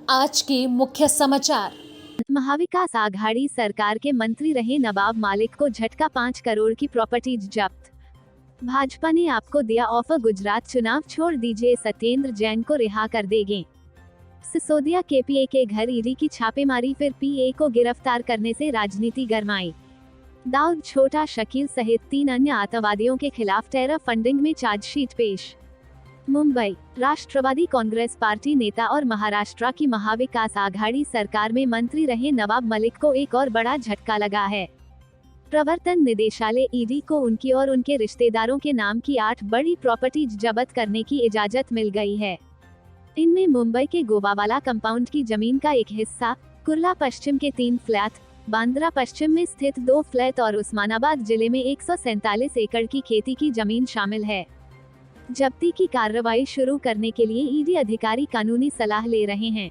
आज के मुख्य समाचार। महाविकास आघाड़ी सरकार के मंत्री रहे नवाब मालिक को झटका 5 करोड़ की प्रॉपर्टीज जब्त। भाजपा ने आपको दिया ऑफर, गुजरात चुनाव छोड़ दीजिए, सत्येंद्र जैन को रिहा कर देंगे। सिसोदिया के पीए के घर ईडी की छापेमारी, फिर पीए को गिरफ्तार करने से राजनीति गरमाई। दाऊद छोटा, शकील सहित 3 अन्य आतंकवादियों के खिलाफ टेरर फंडिंग में चार्जशीट पेश। मुंबई, राष्ट्रवादी कांग्रेस पार्टी नेता और महाराष्ट्र की महाविकास आघाड़ी सरकार में मंत्री रहे नवाब मलिक को एक और बड़ा झटका लगा है। प्रवर्तन निदेशालय ईडी को उनकी और उनके रिश्तेदारों के नाम की 8 बड़ी प्रॉपर्टीज जब्त करने की इजाजत मिल गई है। इनमें मुंबई के गोवावाला कंपाउंड की जमीन का एक हिस्सा, कुर्ला पश्चिम के 3 फ्लैट, बांद्रा पश्चिम में स्थित 2 फ्लैट और उस्मानाबाद जिले में 147 एकड़ की खेती की जमीन शामिल है। जब्ती की कार्रवाई शुरू करने के लिए ईडी अधिकारी कानूनी सलाह ले रहे हैं।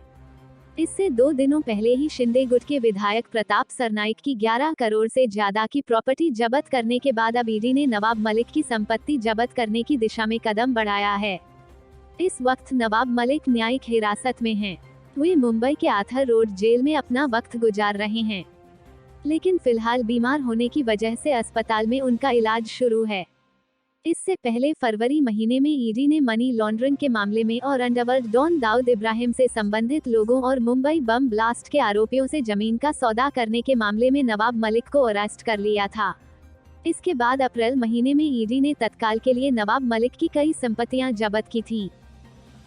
इससे 2 दिनों पहले ही शिंदे गुट के विधायक प्रताप सरनाइक की 11 करोड़ से ज्यादा की प्रॉपर्टी जब्त करने के बाद अब ईडी ने नवाब मलिक की संपत्ति जब्त करने की दिशा में कदम बढ़ाया है। इस वक्त नवाब मलिक न्यायिक हिरासत में हैं। वे मुंबई के आर्थर रोड जेल में अपना वक्त गुजार रहे हैं, लेकिन फिलहाल बीमार होने की वजह से अस्पताल में उनका इलाज शुरू है। इससे पहले फरवरी महीने में ईडी ने मनी लॉन्ड्रिंग के मामले में और अंडरवर्ल्ड डॉन दाऊद इब्राहिम से संबंधित लोगों और मुंबई बम ब्लास्ट के आरोपियों से जमीन का सौदा करने के मामले में नवाब मलिक को अरेस्ट कर लिया था। इसके बाद अप्रैल महीने में ईडी ने तत्काल के लिए नवाब मलिक की कई संपत्तियां जब्त की थीं।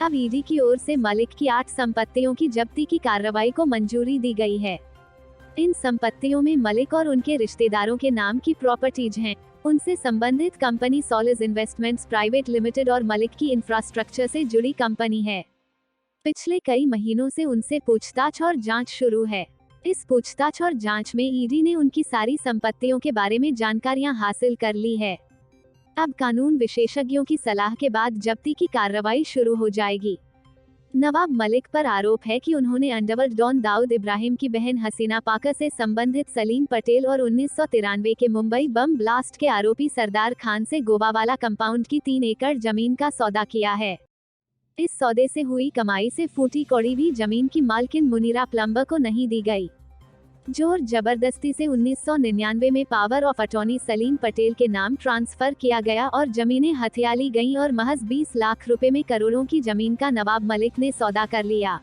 अब ईडी की ओर से मलिक की 8 संपत्तियों की जब्ती की कार्रवाई को मंजूरी दी गई है। इन संपत्तियों में मलिक और उनके रिश्तेदारों के नाम की प्रॉपर्टीज हैं। उनसे संबंधित company Solis investments private limited और मलिक की इंफ्रास्ट्रक्चर से जुड़ी कंपनी है। पिछले कई महीनों से उनसे पूछताछ और जांच शुरू है। इस पूछताछ और जांच में ईडी ने उनकी सारी संपत्तियों के बारे में जानकारियां हासिल कर ली है। अब कानून विशेषज्ञों की सलाह के बाद जब्ती की कार्रवाई शुरू हो जाएगी। नवाब मलिक पर आरोप है कि उन्होंने अंडरवर्ल्ड डॉन दाऊद इब्राहिम की बहन हसीना पाकर से संबंधित सलीम पटेल और 1993 के मुंबई बम ब्लास्ट के आरोपी सरदार खान से गोवावाला कंपाउंड की 3 एकड़ जमीन का सौदा किया है। इस सौदे से हुई कमाई से फूटी कौड़ी भी जमीन की मालकिन मुनीरा प्लम्बर को नहीं दी गई। जोर जबरदस्ती से 1999 में power of attorney Salim Patel के नाम ट्रांसफर किया गया और जमीनें हथिया ली गईं और महज 20 लाख रुपए में करोड़ों की जमीन का नवाब मलिक ने सौदा कर लिया।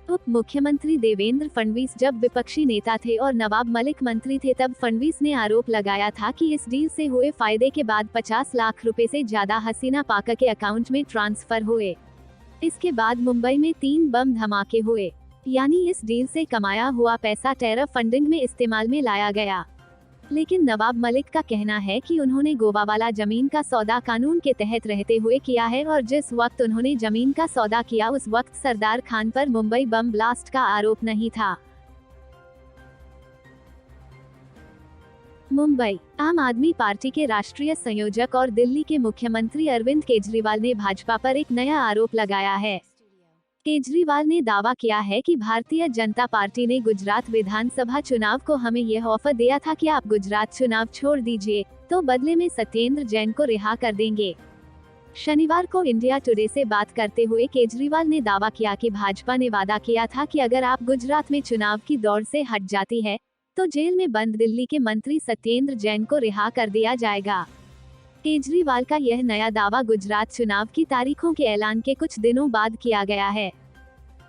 उप मुख्यमंत्री देवेंद्र फडणवीस जब विपक्षी नेता थे और नवाब मलिक मंत्री थे, तब फडणवीस ने आरोप लगाया था कि इस डील से हुए फायदे के बाद 50 लाख रुपए से ज्यादा हसीना पाकर के अकाउंट में ट्रांसफर हुए। इसके बाद मुंबई में 3 बम धमाके हुए, यानी इस डील से कमाया हुआ पैसा टेरर फंडिंग में इस्तेमाल में लाया गया। लेकिन नवाब मलिक का कहना है कि उन्होंने गोवावाला जमीन का सौदा कानून के तहत रहते हुए किया है और जिस वक्त उन्होंने जमीन का सौदा किया उस वक्त सरदार खान पर मुंबई बम ब्लास्ट का आरोप नहीं था। मुंबई, आम आदमी पार्टी के राष्ट्रीय संयोजक और दिल्ली के मुख्यमंत्री अरविंद केजरीवाल ने भाजपा पर एक नया आरोप लगाया है। केजरीवाल ने दावा किया है कि भारतीय जनता पार्टी ने गुजरात विधानसभा चुनाव को हमें यह ऑफर दिया था कि आप गुजरात चुनाव छोड़ दीजिए, तो बदले में सत्येंद्र जैन को रिहा कर देंगे। शनिवार को इंडिया टुडे से बात करते हुए केजरीवाल ने दावा किया कि भाजपा ने वादा किया था कि अगर आप गुजरात में चुनाव की दौड़ से हट जाती है, तो जेल में बंद दिल्ली के मंत्री सत्येंद्र जैन को रिहा कर दिया जाएगा। केजरीवाल का यह नया दावा गुजरात चुनाव की तारीखों के ऐलान के कुछ दिनों बाद किया गया है।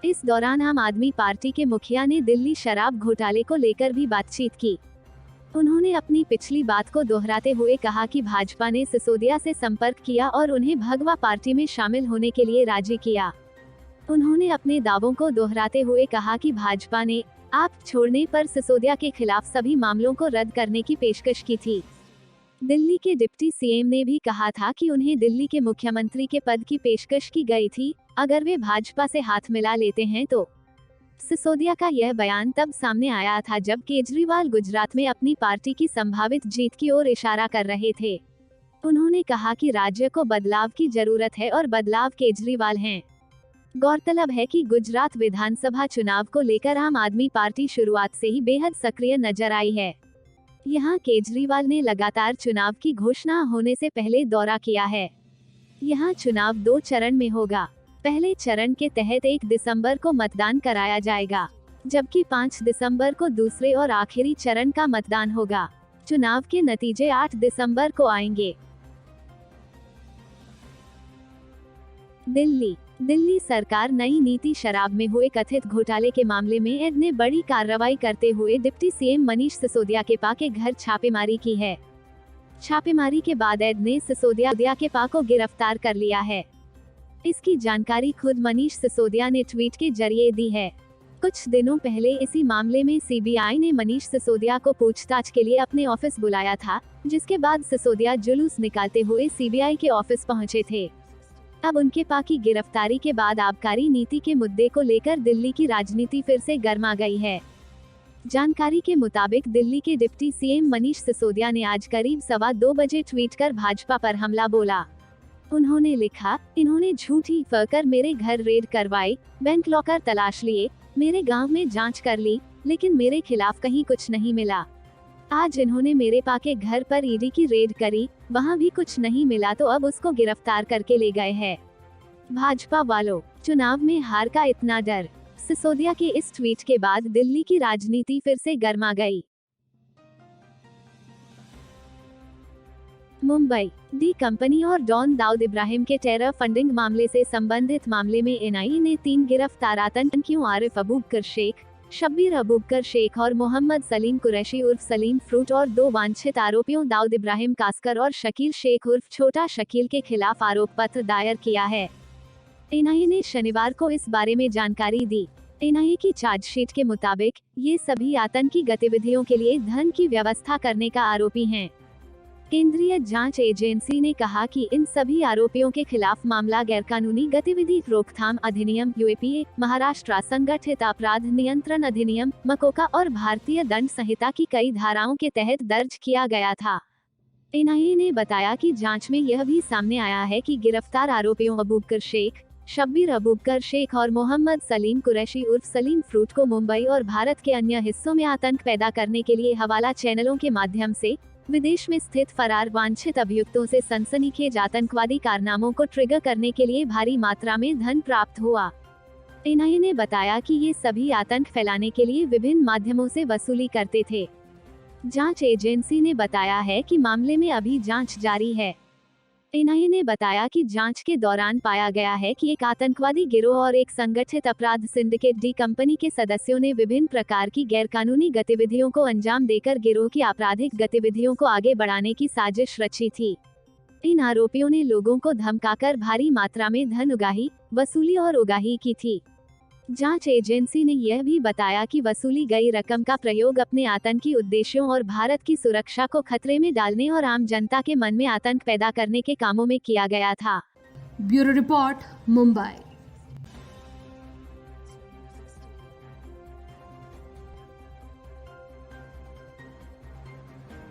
इस दौरान आम आदमी पार्टी के मुखिया ने दिल्ली शराब घोटाले को लेकर भी बातचीत की। उन्होंने अपनी पिछली बात को दोहराते हुए कहा कि भाजपा ने सिसोदिया से संपर्क किया और उन्हें भगवा पार्टी में शामिल होने के लिए राजी किया। उन्होंने अपने दावों को दोहराते हुए कहा कि भाजपा ने आप छोड़ने पर सिसोदिया के खिलाफ सभी मामलों को रद्द करने की पेशकश की थी। दिल्ली के डिप्टी सीएम ने भी कहा था कि उन्हें दिल्ली के मुख्यमंत्री के पद की पेशकश की गई थी अगर वे भाजपा से हाथ मिला लेते हैं तो। सिसोदिया का यह बयान तब सामने आया था जब केजरीवाल गुजरात में अपनी पार्टी की संभावित जीत की ओर इशारा कर रहे थे। उन्होंने कहा कि राज्य को बदलाव की जरूरत है और बदलाव केजरीवाल हैं। गौरतलब है कि गुजरात विधानसभा चुनाव को लेकर आम आदमी पार्टी शुरुआत से ही बेहद सक्रिय नजर आई है। यहाँ केजरीवाल ने लगातार चुनाव की घोषणा होने से पहले दौरा किया है। यहाँ चुनाव 2 चरण में होगा। पहले चरण के तहत 1 दिसंबर को मतदान कराया जाएगा, जबकि 5 दिसंबर को दूसरे और आखिरी चरण का मतदान होगा। चुनाव के नतीजे 8 दिसंबर को आएंगे। दिल्ली सरकार नई नीति शराब में हुए कथित घोटाले के मामले में ईडी ने बड़ी कार्रवाई करते हुए डिप्टी सीएम मनीष सिसोदिया के पा के घर छापेमारी की है। छापेमारी के बाद ईडी ने सिसोदिया के पा को गिरफ्तार कर लिया है। इसकी जानकारी खुद मनीष सिसोदिया ने ट्वीट के जरिए दी है। कुछ दिनों पहले इसी मामले में सीबीआई ने मनीष सिसोदिया को पूछताछ के लिए अपने ऑफिस बुलाया था, जिसके बाद सिसोदिया जुलूस निकालते हुए सीबीआई के ऑफिस पहुंचे थे। अब उनके पा की गिरफ्तारी के बाद आबकारी नीति के मुद्दे को लेकर दिल्ली की राजनीति फिर से गर्मा गई है। जानकारी के मुताबिक दिल्ली के डिप्टी सीएम मनीष सिसोदिया ने आज करीब 2:15 बजे ट्वीट कर भाजपा पर हमला बोला। उन्होंने लिखा, इन्होंने झूठी कर मेरे घर रेड करवाई, बैंक लॉकर तलाश लिए, मेरे गांव में जांच कर ली, लेकिन मेरे खिलाफ कहीं कुछ नहीं मिला। आज इन्होंने मेरे पा के घर पर ईडी की रेड करी, वहां भी कुछ नहीं मिला तो अब उसको गिरफ्तार करके ले गए हैं। भाजपा वालों, चुनाव में हार का इतना डर। सिसोदिया के इस ट्वीट के बाद दिल्ली की राजनीति फिर से गर्मा गई। मुंबई डी कंपनी और डॉन दाऊद इब्राहिम के टेरर फंडिंग मामले से संबंधित मामले में एनआईए ने 3 गिरफ्तार आतंकियों आरिफ अबूबकर शेख, शब्बीर अबूबकर शेख और मोहम्मद सलीम कुरैशी उर्फ सलीम फ्रूट और 2 वांछित आरोपियों दाऊद इब्राहिम कास्कर और शकील शेख उर्फ छोटा शकील के खिलाफ आरोप पत्र दायर किया है। एनआईए ने शनिवार को इस बारे में जानकारी दी। एनआईए की चार्जशीट के मुताबिक ये सभी आतंकी गतिविधियों के लिए धन की व्यवस्था करने का आरोपी हैं। केंद्रीय जांच एजेंसी ने कहा कि इन सभी आरोपियों के खिलाफ मामला गैरकानूनी गतिविधि रोकथाम अधिनियम यूएपीए, महाराष्ट्र संगठित अपराध नियंत्रण अधिनियम मकोका और भारतीय दंड संहिता की कई धाराओं के तहत दर्ज किया गया था। एनआईए ने बताया कि जांच में यह भी सामने आया है कि गिरफ्तार आरोपियों अबूबकर शेख, शब्बीर अबूबकर शेख और मोहम्मद सलीम कुरैशी उर्फ सलीम फ्रूट को मुंबई और भारत के अन्य हिस्सों में आतंक पैदा करने के लिए हवाला चैनलों के माध्यम से विदेश में स्थित फरार वांछित अभियुक्तों से सनसनीखेज आतंकवादी कारनामों को ट्रिगर करने के लिए भारी मात्रा में धन प्राप्त हुआ। एनआईए ने बताया कि ये सभी आतंक फैलाने के लिए विभिन्न माध्यमों से वसूली करते थे। जांच एजेंसी ने बताया है कि मामले में अभी जांच जारी है। एनआईए ने बताया कि जांच के दौरान पाया गया है कि एक आतंकवादी गिरोह और एक संगठित अपराध सिंडिकेट डी कंपनी के सदस्यों ने विभिन्न प्रकार की गैरकानूनी गतिविधियों को अंजाम देकर गिरोह की आपराधिक गतिविधियों को आगे बढ़ाने की साजिश रची थी। इन आरोपियों ने लोगों को धमकाकर भारी मात्रा में धन उगाही, वसूली और उगाही की थी। जांच एजेंसी ने यह भी बताया कि वसूली गई रकम का प्रयोग अपने आतंकी उद्देश्यों और भारत की सुरक्षा को खतरे में डालने और आम जनता के मन में आतंक पैदा करने के कामों में किया गया था। Bureau report, Mumbai.